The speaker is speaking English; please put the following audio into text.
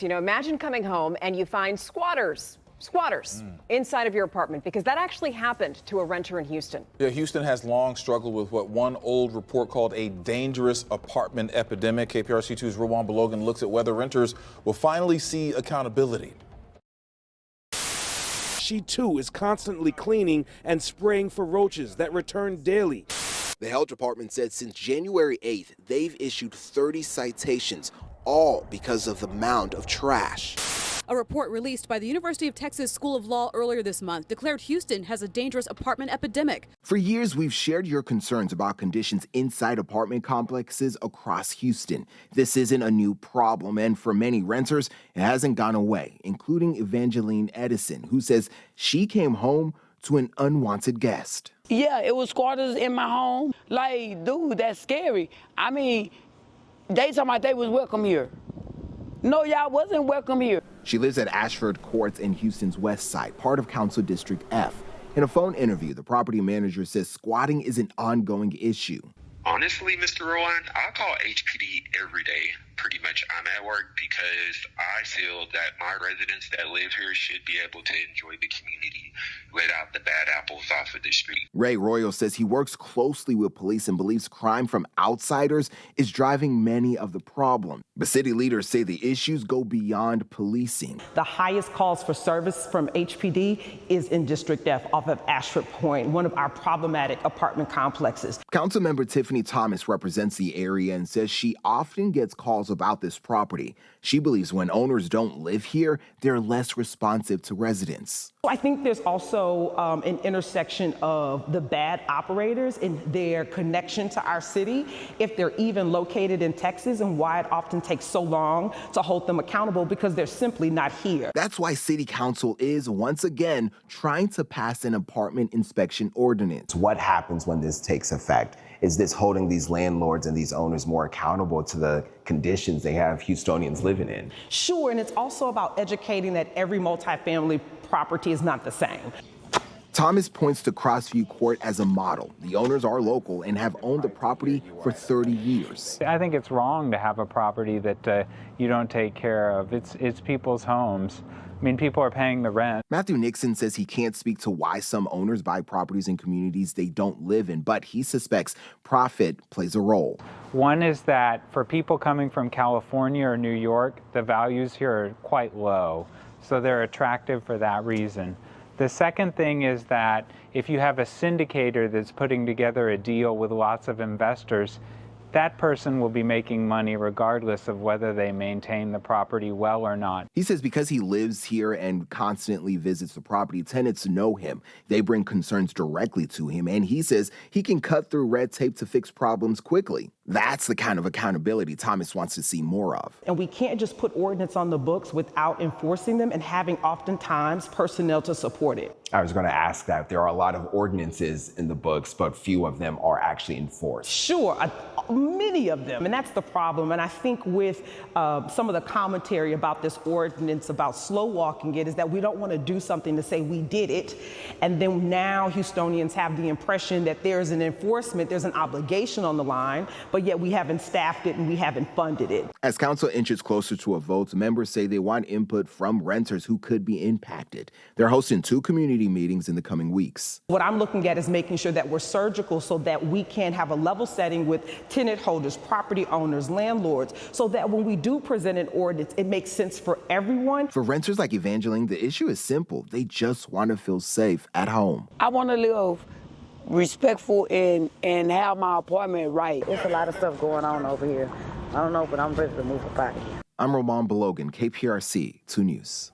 Imagine coming home and you find squatters inside of your apartment, because that actually happened to a renter in Houston. Yeah, Houston has long struggled with what one old report called a dangerous apartment epidemic. KPRC2's Rowan Belogan looks at whether renters will finally see accountability. She too is constantly cleaning and spraying for roaches that return daily. The health department said since January 8th, they've issued 30 citations, all because of the mound of trash. A report released by the University of Texas School of Law earlier this month declared Houston has a dangerous apartment epidemic. For years, we've shared your concerns about conditions inside apartment complexes across Houston. This isn't a new problem, and for many renters, it hasn't gone away, including Evangeline Edison, who says she came home to an unwanted guest. Yeah, it was squatters in my home. Like, dude, that's scary. I mean, they talking about they was welcome here. No, y'all wasn't welcome here. She lives at Ashford Courts in Houston's West Side, part of Council District F. In a phone interview, the property manager says squatting is an ongoing issue. Honestly, Mr. Rowan, I call HPD every day. Pretty much I'm at work because I feel that my residents that live here should be able to enjoy the community without the bad apples off of the street. Ray Royal says he works closely with police and believes crime from outsiders is driving many of the problem. But city leaders say the issues go beyond policing. The highest calls for service from HPD is in District F off of Ashford Point, one of our problematic apartment complexes. Councilmember Tiffany Thomas represents the area and says she often gets calls about this property. She believes when owners don't live here, they're less responsive to residents. I think there's also an intersection of the bad operators and their connection to our city, if they're even located in Texas, and why it often takes so long to hold them accountable because they're simply not here. That's why City Council is once again trying to pass an apartment inspection ordinance. What happens when this takes effect? Is this holding these landlords and these owners more accountable to the conditions they have Houstonians living in? Sure, and it's also about educating that every multifamily property is not the same. Thomas points to Crossview Court as a model. The owners are local and have owned the property for 30 years. I think it's wrong to have a property that you don't take care of. It's people's homes. I mean, people are paying the rent. Matthew Nixon says he can't speak to why some owners buy properties in communities they don't live in, but he suspects profit plays a role. One is that for people coming from California or New York, the values here are quite low, so they're attractive for that reason. The second thing is that if you have a syndicator that's putting together a deal with lots of investors, that person will be making money regardless of whether they maintain the property well or not. He says because he lives here and constantly visits the property, tenants know him. They bring concerns directly to him, and he says he can cut through red tape to fix problems quickly. That's the kind of accountability Thomas wants to see more of. And we can't just put ordinance on the books without enforcing them and having oftentimes personnel to support it. I was going to ask that. There are a lot of ordinances in the books, but few of them are actually enforced. Sure, many of them, and that's the problem. And I think with some of the commentary about this ordinance, about slow walking it, is that we don't want to do something to say we did it, and then now Houstonians have the impression that there's an enforcement, there's an obligation on the line, but yet we haven't staffed it and we haven't funded it. As council inches closer to a vote, members say they want input from renters who could be impacted. They're hosting 2 community meetings in the coming weeks. What I'm looking at is making sure that we're surgical so that we can have a level setting with tenant holders, property owners, landlords, so that when we do present an ordinance, it makes sense for everyone. For renters like Evangeline, the issue is simple. They just want to feel safe at home. I want to live respectful and have my apartment right. There's a lot of stuff going on over here. I don't know, but I'm ready to move up out of here. I'm Roman Belogan, KPRC 2 News.